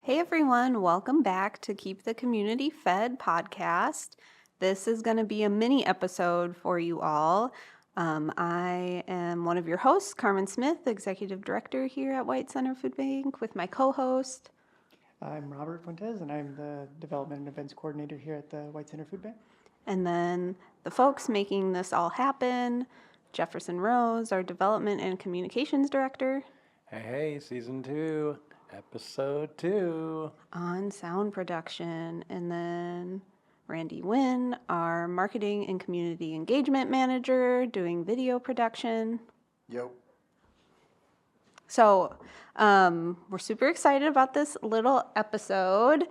Hey everyone, welcome back to Keep the Community Fed podcast. This is going to be a mini episode for you all. I am one of your hosts, Carmen Smith, Executive Director here at White Center Food Bank, with my co-host. I'm Robert Fuentes, and I'm the Development and Events Coordinator here at the White Center Food Bank. And then the folks making this all happen, Jefferson Rose, our Development and Communications Director. Hey, season 2, episode 2. On sound production. And then Randy Wynn, our Marketing and Community Engagement Manager, doing video production. Yep. So we're super excited about this little episode.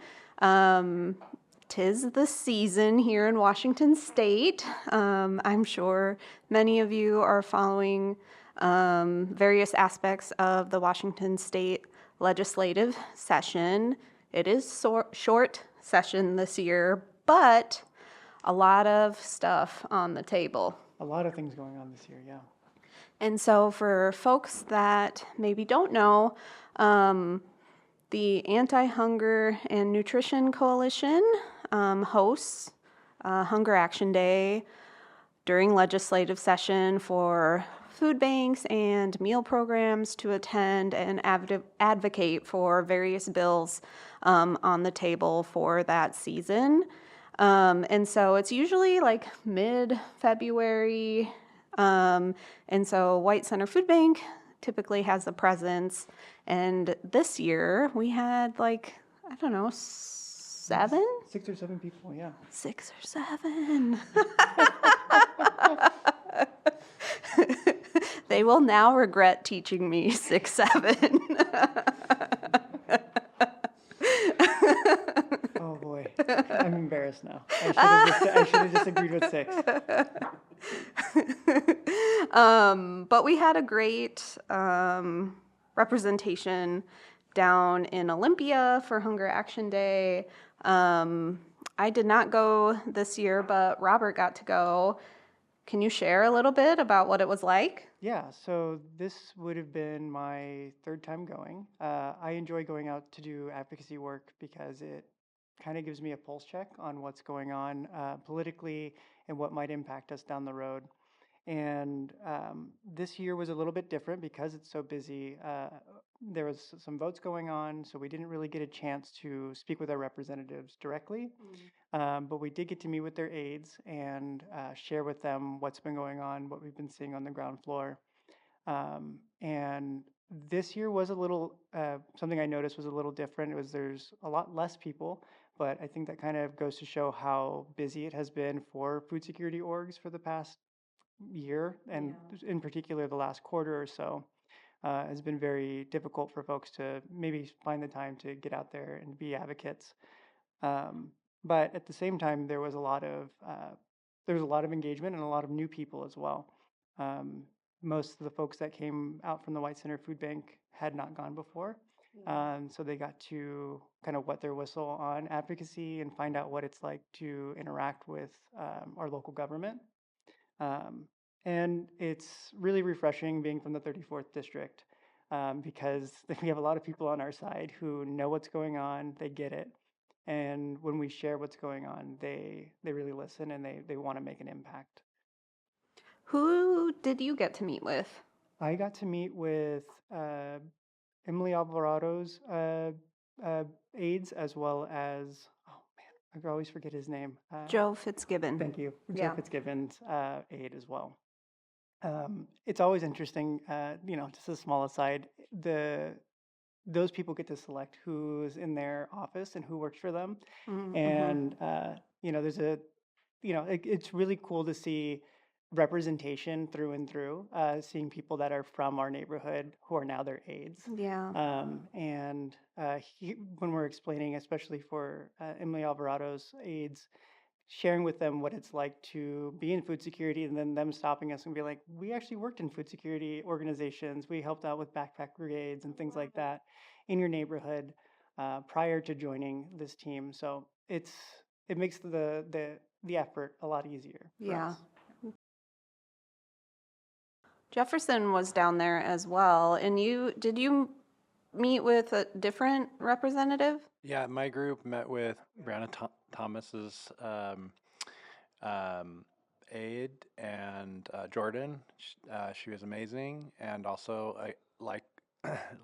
Tis the season here in Washington State. I'm sure many of you are following various aspects of the Washington State legislative session. It is short session this year, but a lot of stuff on the table. A lot of things going on this year, yeah. And so for folks that maybe don't know, the Anti-Hunger and Nutrition Coalition hosts Hunger Action Day during legislative session for food banks and meal programs to attend and advocate for various bills on the table for that season. And so it's usually like mid-February. And so White Center Food Bank typically has a presence. And this year we had seven? 6 or 7 people, yeah. 6 or 7. They will now regret teaching me 6, 7. Oh boy, I'm embarrassed now. I should have just agreed with 6. But we had a great representation down in Olympia for Hunger Action Day. I did not go this year, but Robert got to go. Can you share a little bit about what it was like? Yeah, so this would have been my 3rd time going. I enjoy going out to do advocacy work because it kind of gives me a pulse check on what's going on politically and what might impact us down the road. And this year was a little bit different because it's so busy. There was some votes going on, so we didn't really get a chance to speak with our representatives directly. But we did get to meet with their aides and share with them what's been going on, what we've been seeing on the ground floor. And this year was a little, something I noticed was a little different. There's a lot less people, but I think that kind of goes to show how busy it has been for food security orgs for the past year, and in particular the last quarter or so. Has been very difficult for folks to maybe find the time to get out there and be advocates. But at the same time, there was a lot of engagement and a lot of new people as well. Most of the folks that came out from the White Center Food Bank had not gone before. So they got to kind of wet their whistle on advocacy and find out what it's like to interact with our local government. And it's really refreshing being from the 34th District because we have a lot of people on our side who know what's going on, they get it. And when we share what's going on, they really listen and they want to make an impact. Who did you get to meet with? I got to meet with Emily Alvarado's aides, as well as, oh man, I always forget his name. Joe Fitzgibbon. Thank you. Yeah. Joe Fitzgibbon's aide as well. It's always interesting, just a small aside, those people get to select who's in their office and who works for them. Mm-hmm. And, it's really cool to see representation through and through, seeing people that are from our neighborhood who are now their aides. Yeah. When we're explaining, especially for Emily Alvarado's aides, sharing with them what it's like to be in food security, and then them stopping us and be like, we actually worked in food security organizations. We helped out with backpack brigades and things like that in your neighborhood prior to joining this team. So it makes the effort a lot easier. Yeah. Jefferson was down there as well. And did you meet with a different representative? Yeah, my group met with Brianna Thomas's um, aide and Jordan. She was amazing, and also like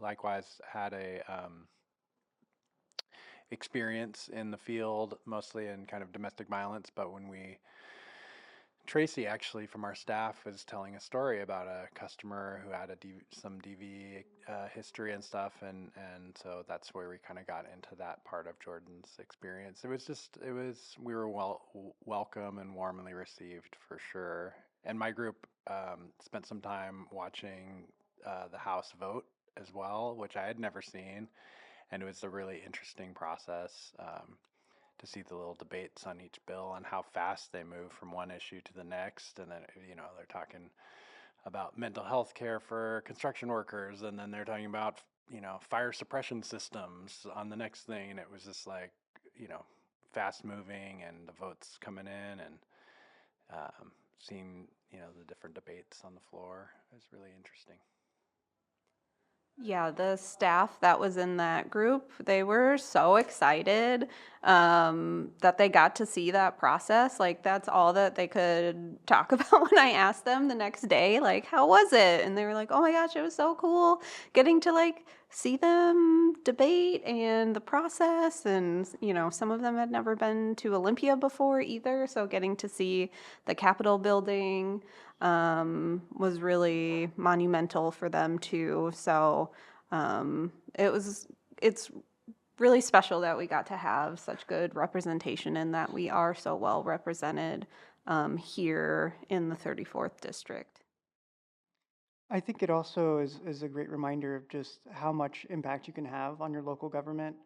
likewise had a experience in the field, mostly in kind of domestic violence. But Tracy actually from our staff was telling a story about a customer who had some DV history and stuff, and so that's where we kind of got into that part of Jordan's experience. We were welcome and warmly received for sure. And my group spent some time watching the House vote as well, which I had never seen, and it was a really interesting process. To see the little debates on each bill and how fast they move from one issue to the next. And then, they're talking about mental health care for construction workers, and then they're talking about, fire suppression systems on the next thing. And it was just like, fast moving, and the votes coming in, and seeing, the different debates on the floor. It was really interesting. Yeah, the staff that was in that group, they were so excited that they got to see that process. Like, that's all that they could talk about when I asked them the next day, like, how was it? And they were like, oh my gosh, it was so cool getting to, like, see them debate and the process. And, some of them had never been to Olympia before either. So getting to see the Capitol building was really monumental for them too. So it's really special that we got to have such good representation and that we are so well represented here in the 34th district. I think it also is a great reminder of just how much impact you can have on your local government.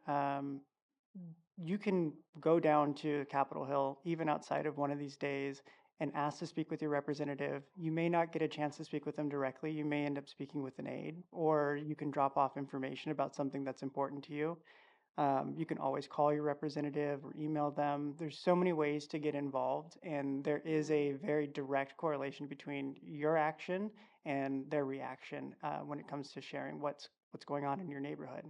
You can go down to Capitol Hill, even outside of one of these days, and ask to speak with your representative. You may not get a chance to speak with them directly. You may end up speaking with an aide, or you can drop off information about something that's important to you. You can always call your representative or email them. There's so many ways to get involved, and there is a very direct correlation between your action and their reaction when it comes to sharing what's going on in your neighborhood.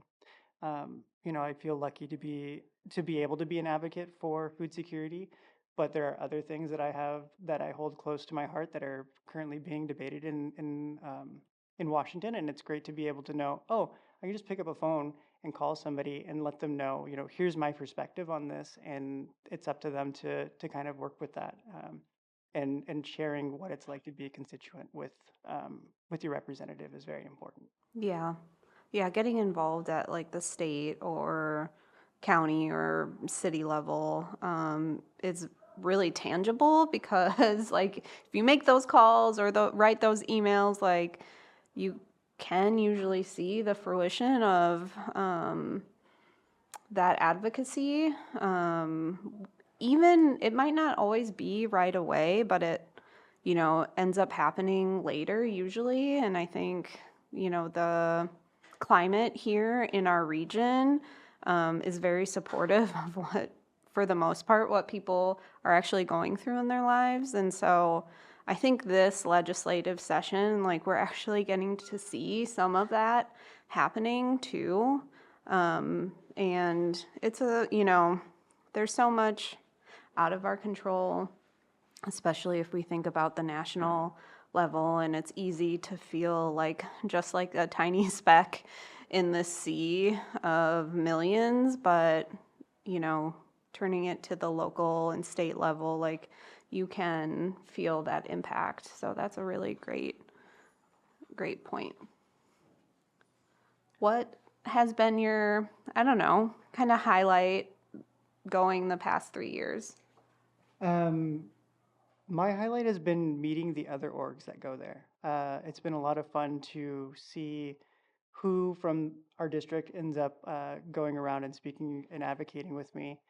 I feel lucky to be able to be an advocate for food security, but there are other things that I hold close to my heart that are currently being debated in Washington, and it's great to be able to know, oh, I can just pick up a phone and call somebody and let them know, here's my perspective on this, and it's up to them to kind of work with that, and sharing what it's like to be a constituent with your representative is very important. Yeah. Yeah, getting involved at like the state or county or city level is really tangible because like if you make those calls or write those emails, like you can usually see the fruition of that advocacy. Even it might not always be right away, but it ends up happening later usually. And I think the climate here in our region is very supportive of for the most part, what people are actually going through in their lives. And so I think this legislative session, like we're actually getting to see some of that happening too. And it's there's so much out of our control, especially if we think about the national level, and it's easy to feel like just like a tiny speck in the sea of millions, but turning it to the local and state level, like you can feel that impact. So that's a really great point. What has been your, I don't know, kind of highlight going the past 3 years? My highlight has been meeting the other orgs that go there. It's been a lot of fun to see who from our district ends up going around and speaking and advocating with me.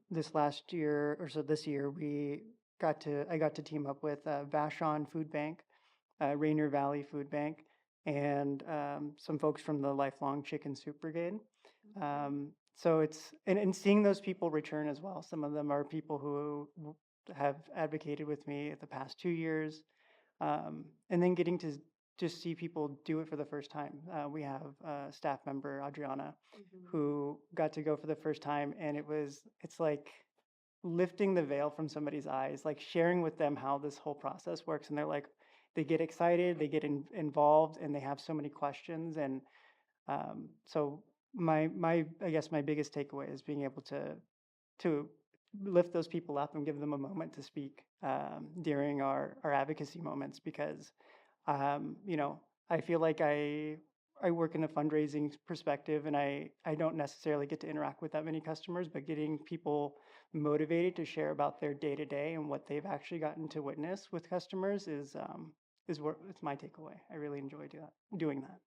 This last year, or so this year, I got to team up with Vashon Food Bank, Rainier Valley Food Bank, and some folks from the Lifelong Chicken Soup Brigade. So it's and seeing those people return as well. Some of them are people who have advocated with me the past 2 years, and then getting to just see people do it for the first time. We have a staff member, Adriana, who got to go for the first time, and it's like lifting the veil from somebody's eyes, like sharing with them how this whole process works, and they get excited, they get involved, and they have so many questions, and so I guess my biggest takeaway is being able to lift those people up and give them a moment to speak during our advocacy moments, because you know, I feel like I work in a fundraising perspective, and I don't necessarily get to interact with that many customers, but getting people motivated to share about their day to day and what they've actually gotten to witness with customers is what it's my takeaway. I really enjoy doing that.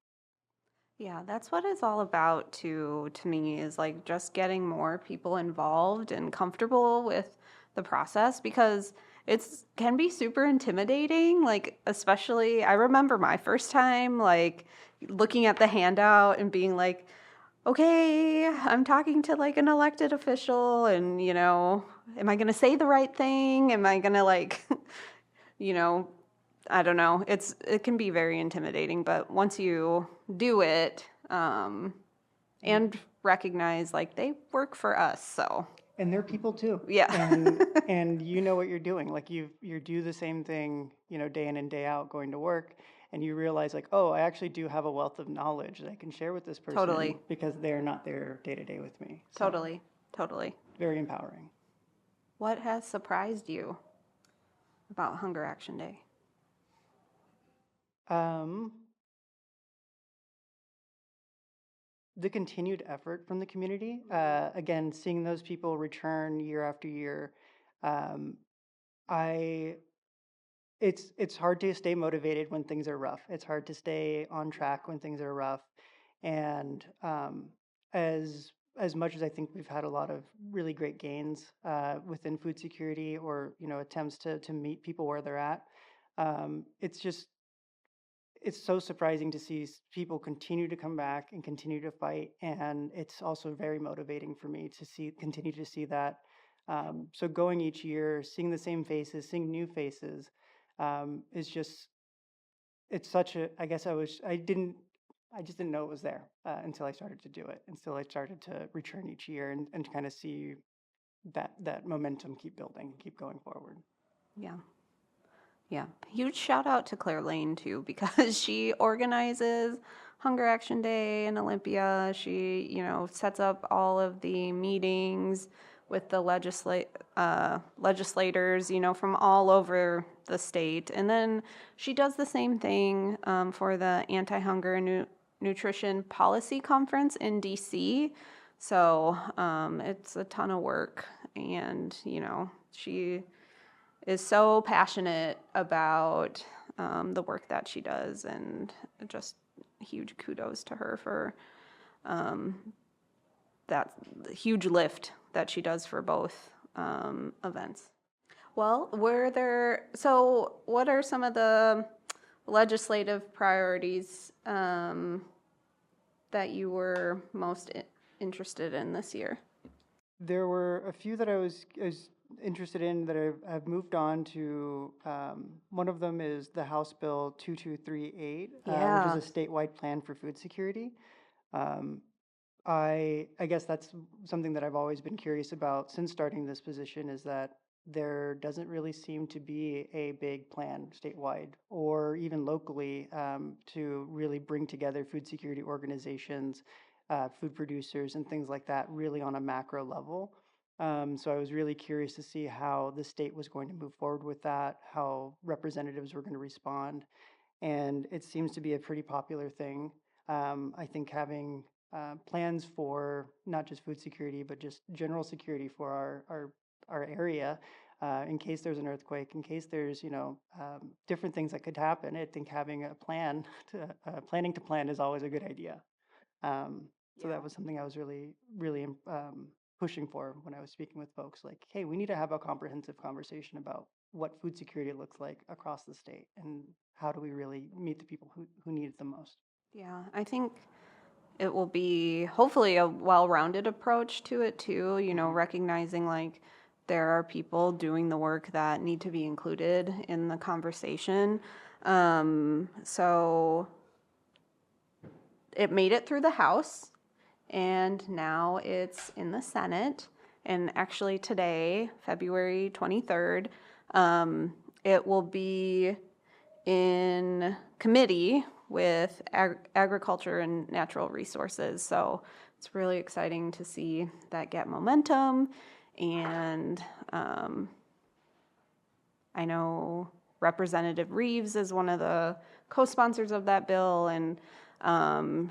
Yeah, that's what it's all about to me, is like just getting more people involved and comfortable with the process, because it's can be super intimidating, like especially I remember my first time like looking at the handout and being like, okay, I'm talking to like an elected official, and am I going to say the right thing? Am I going to like you know, I don't know. It can be very intimidating, but once you do it, and recognize like they work for us, so And they're people too. yeah. And you know what you're doing. Like you do the same thing, day in and day out going to work, and you realize like, oh, I actually do have a wealth of knowledge that I can share with this person Totally. because they're not there day to day with me. So, Totally. very empowering. What has surprised you about Hunger Action Day? The continued effort from the community, again, seeing those people return year after year, um, I it's hard to stay motivated when things are rough. It's hard to stay on track when things are rough, and as much as I think we've had a lot of really great gains within food security, or attempts to meet people where they're at, it's so surprising to see people continue to come back and continue to fight, and it's also very motivating for me to continue to see that. So going each year, seeing the same faces, seeing new faces, is just it's such a. I guess I just didn't know it was there until I started to do it, until I started to return each year and kind of see that momentum keep building, keep going forward. Yeah. Yeah, huge shout out to Claire Lane too, because she organizes Hunger Action Day in Olympia. She, sets up all of the meetings with the legislators, from all over the state. And then she does the same thing for the Anti-Hunger and Nutrition Policy Conference in DC. So it's a ton of work, and, she is so passionate about the work that she does, and just huge kudos to her for that huge lift that she does for both events. Well, what are some of the legislative priorities that you were most interested in this year? There were a few that I was interested in that I've moved on to. One of them is the House Bill 2238, Yeah. which is a statewide plan for food security. I guess that's something that I've always been curious about since starting this position, is that there doesn't really seem to be a big plan statewide or even locally to really bring together food security organizations, food producers, and things like that, really on a macro level. So I was really curious to see how the state was going to move forward with that, how representatives were going to respond. And it seems to be a pretty popular thing. I think having plans for not just food security, but just general security for our area, in case there's an earthquake, in case there's different things that could happen. I think having a plan, planning to plan, is always a good idea. So that was something I was really pushing for when I was speaking with folks. Like, hey, we need to have a comprehensive conversation about what food security looks like across the state, and how do we really meet the people who need it the most. Yeah, I think it will be hopefully a well-rounded approach to it too, recognizing like there are people doing the work that need to be included in the conversation. So it made it through the House, and now it's in the Senate. And actually today, February 23rd, it will be in committee with agriculture and natural resources. So it's really exciting to see that get momentum. And I know Representative Reeves is one of the co-sponsors of that bill, and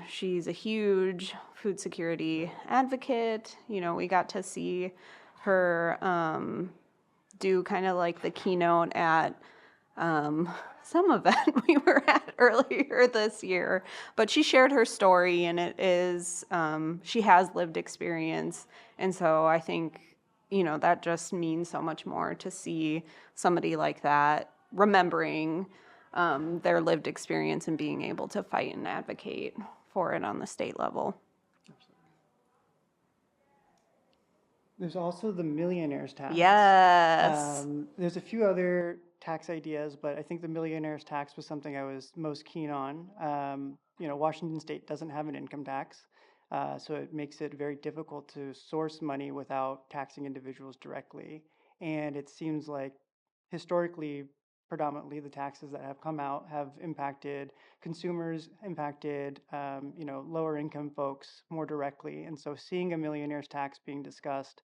she's a huge food security advocate. You know, we got to see her do kind of like the keynote at some event we were at earlier this year, but she shared her story, and it is, she has lived experience. And so I think, you know, that just means so much more to see somebody like that remembering their lived experience and being able to fight and advocate for it on the state level. There's also the millionaire's tax. Yes. There's a few other tax ideas, but I think the millionaire's tax was something I was most keen on. You know, Washington State doesn't have an income tax, so it makes it very difficult to source money without taxing individuals directly. And it seems like historically, predominantly the taxes that have come out have impacted consumers, impacted you know, lower income folks more directly. And so seeing a millionaire's tax being discussed,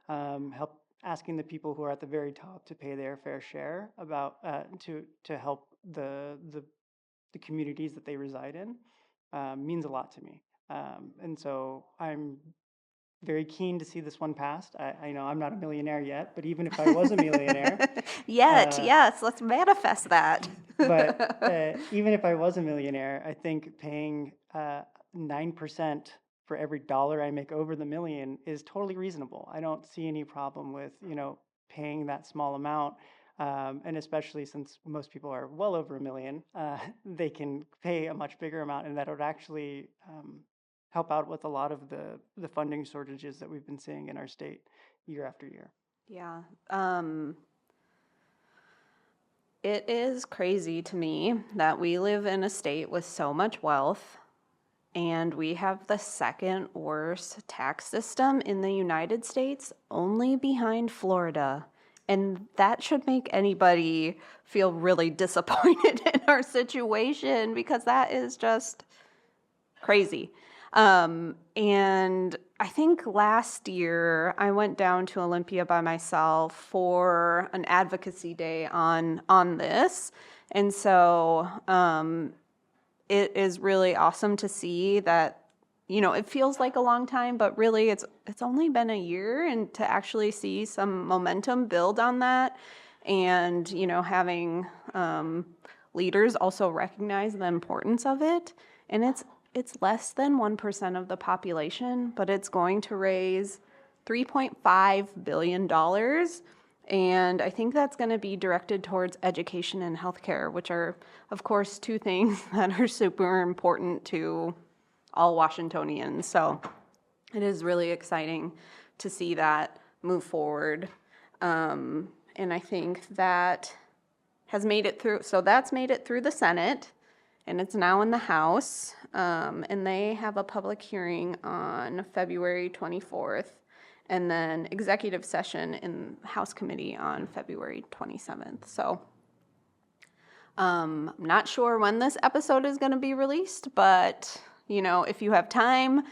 help asking the people who are at the very top to pay their fair share about to help the communities that they reside in means a lot to me. And so I'm very keen to see this one passed. I know I'm not a millionaire yet, but even if I was a millionaire, Yes, let's manifest that. but even if I was a millionaire, I think paying 9% for every dollar I make over the million is totally reasonable. I don't see any problem with, you know, paying that small amount. And especially since most people are well over a million, they can pay a much bigger amount, and that would actually help out with a lot of the funding shortages that we've been seeing in our state year after year. Yeah. It is crazy to me that we live in a state with so much wealth, and we have the second worst tax system in the United States, only behind Florida. And that should make anybody feel really disappointed in our situation, because that is just crazy. And I think last year I went down to Olympia by myself for an advocacy day on this. And so it is really awesome to see that, you know, it feels like a long time, but really it's only been a year, and to actually see some momentum build on that, and, you know, having leaders also recognize the importance of it. And it's less than 1% of the population, but it's going to raise $3.5 billion. And I think that's going to be directed towards education and healthcare, which are, of course, two things that are super important to all Washingtonians. So it is really exciting to see that move forward. And I think that has made it through. So that's made it through the Senate, and it's now in the House. And they have a public hearing on February 24th, and then executive session in House Committee on February 27th. So I'm not sure when this episode is going to be released, but, you know, if you have time,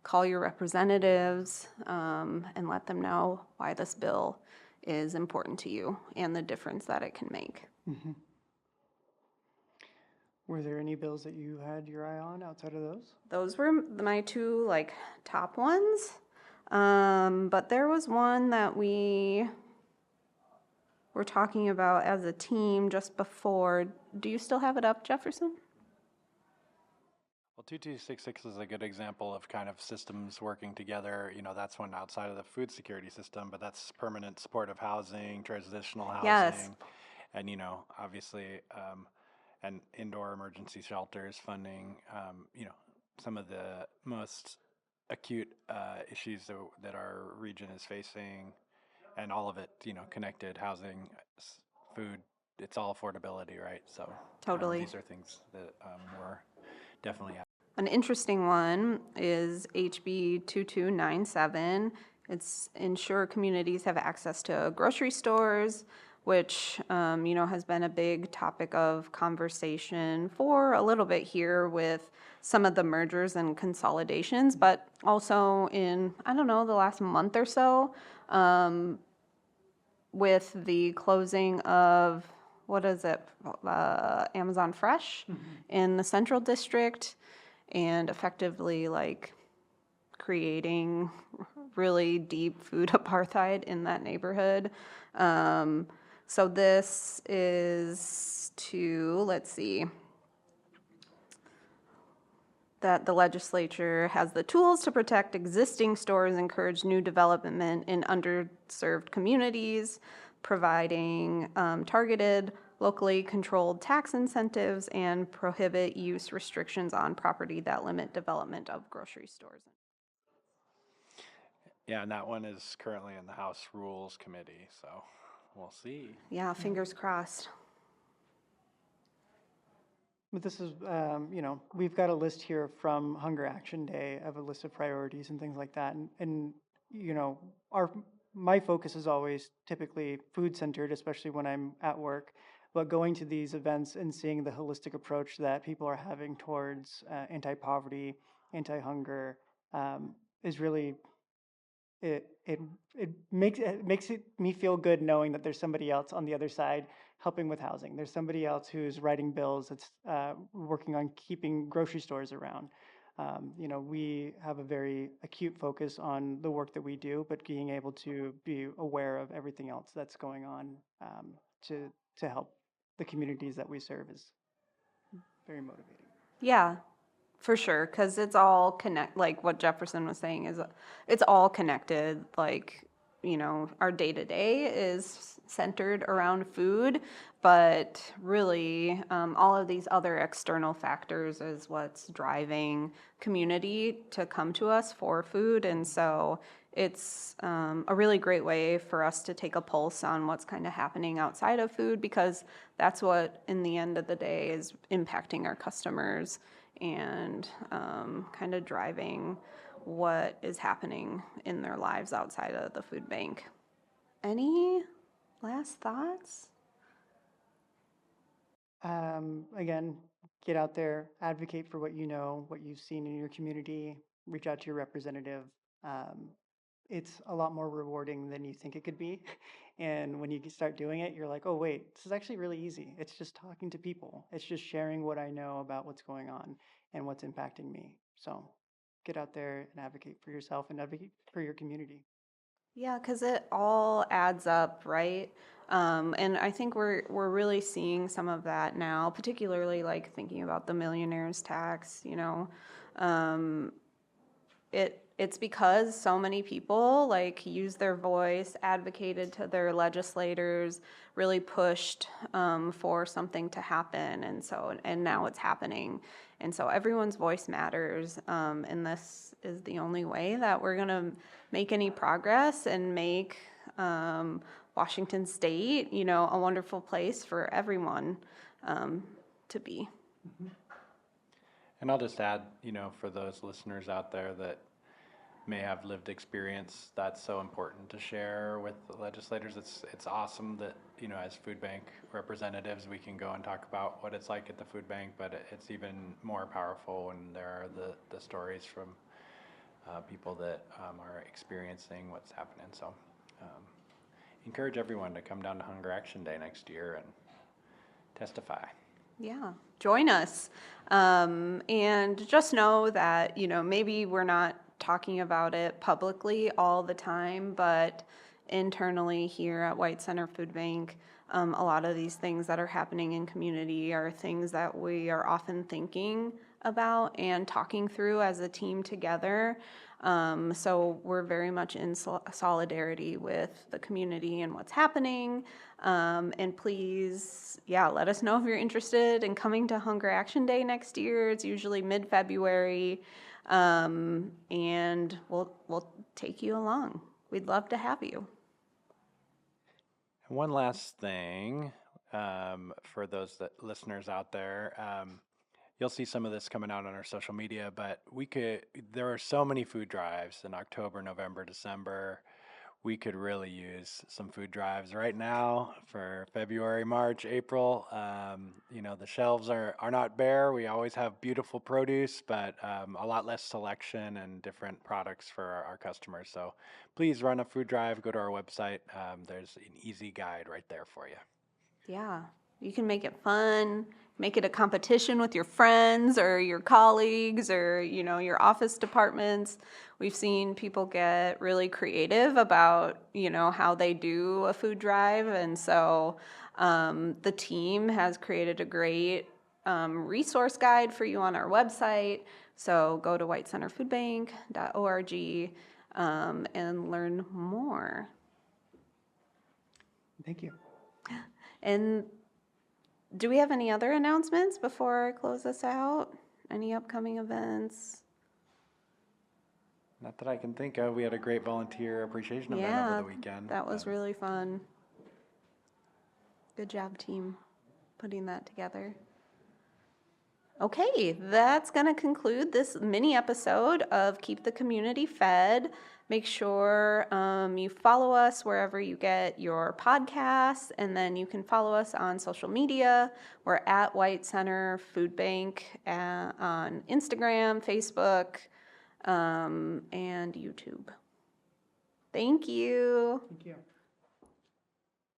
call your representatives and let them know why this bill is important to you and the difference that it can make. Mm-hmm. Were there any bills that you had your eye on outside of those? Those were my two, like, top ones. But there was one that we were talking about as a team just before. Do you still have it up, Jefferson? Well, 2266 is a good example of kind of systems working together. You know, that's one outside of the food security system, but that's permanent supportive housing, transitional housing. Yes. And, you know, obviously, and indoor emergency shelters funding, you know, some of the most acute issues that our region is facing, and all of it, you know, connected: housing, food, it's all affordability, right? So Totally. these are things that we're definitely. An interesting one is HB 2297. It's ensure communities have access to grocery stores, which has been a big topic of conversation for a little bit here with some of the mergers and consolidations, but also in, I don't know, the last month or so, with the closing of, what is it, Amazon Fresh in the Central District, and effectively like creating really deep food apartheid in that neighborhood. So this is to, let's see, that the legislature has the tools to protect existing stores, encourage new development in underserved communities, providing targeted, locally controlled tax incentives, and prohibit use restrictions on property that limit development of grocery stores. Yeah, and that one is currently in the House Rules Committee, so we'll see. Yeah, fingers crossed. But this is, we've got a list here from Hunger Action Day of a list of priorities and things like that. And my focus is always typically food centered, especially when I'm at work. But going to these events and seeing the holistic approach that people are having towards anti-poverty, anti-hunger, is really it makes me feel good knowing that there's somebody else on the other side helping with housing. There's somebody else who's writing bills, that's working on keeping grocery stores around. We have a very acute focus on the work that we do, but being able to be aware of everything else that's going on to help the communities that we serve is very motivating. Yeah, for sure, because it's all like what Jefferson was saying is it's all connected. Like, our day-to-day is centered around food, but really all of these other external factors is what's driving community to come to us for food. And so it's a really great way for us to take a pulse on what's kind of happening outside of food, because that's what, in the end of the day, is impacting our customers and kind of driving what is happening in their lives outside of the food bank. Any last thoughts? Again, get out there, advocate for what you know, what you've seen in your community, reach out to your representative. It's a lot more rewarding than you think it could be. And when you start doing it, you're like, oh, wait, this is actually really easy. It's just talking to people. It's just sharing what I know about what's going on and what's impacting me. So get out there and advocate for yourself and advocate for your community. Yeah, because it all adds up, right? And I think we're really seeing some of that now, particularly like thinking about the millionaire's tax. It's because so many people like used their voice, advocated to their legislators, really pushed for something to happen, and now it's happening, and so everyone's voice matters, and this is the only way that we're gonna make any progress and make Washington State, a wonderful place for everyone to be. Mm-hmm. And I'll just add, for those listeners out there that may have lived experience, that's so important to share with the legislators. It's awesome that, as food bank representatives, we can go and talk about what it's like at the food bank, but it's even more powerful when there are the stories from people that are experiencing what's happening. So encourage everyone to come down to Hunger Action Day next year and testify. Yeah, join us. And just know that, maybe we're not talking about it publicly all the time, but internally here at White Center Food Bank, a lot of these things that are happening in community are things that we are often thinking about and talking through as a team together. So we're very much in solidarity with the community and what's happening. And please, let us know if you're interested in coming to Hunger Action Day next year. It's usually mid-February. And we'll take you along. We'd love to have you. And one last thing, for those listeners out there. You'll see some of this coming out on our social media, but there are so many food drives in October, November, December. We could really use some food drives right now for February, March, April. The shelves are not bare. We always have beautiful produce, but a lot less selection and different products for our customers. So please run a food drive, go to our website. There's an easy guide right there for you. Yeah, you can make it fun, make it a competition with your friends or your colleagues or, your office departments. We've seen people get really creative about, how they do a food drive. And so the team has created a great resource guide for you on our website. So go to whitecenterfoodbank.org and learn more. Thank you. And do we have any other announcements before I close this out? Any upcoming events? Not that I can think of. We had a great volunteer appreciation event over the weekend. That was really fun. Good job, team, putting that together. Okay, that's going to conclude this mini episode of Keep the Community Fed. Make sure you follow us wherever you get your podcasts, and then you can follow us on social media. We're at White Center Food Bank on Instagram, Facebook, and YouTube. Thank you. Thank you.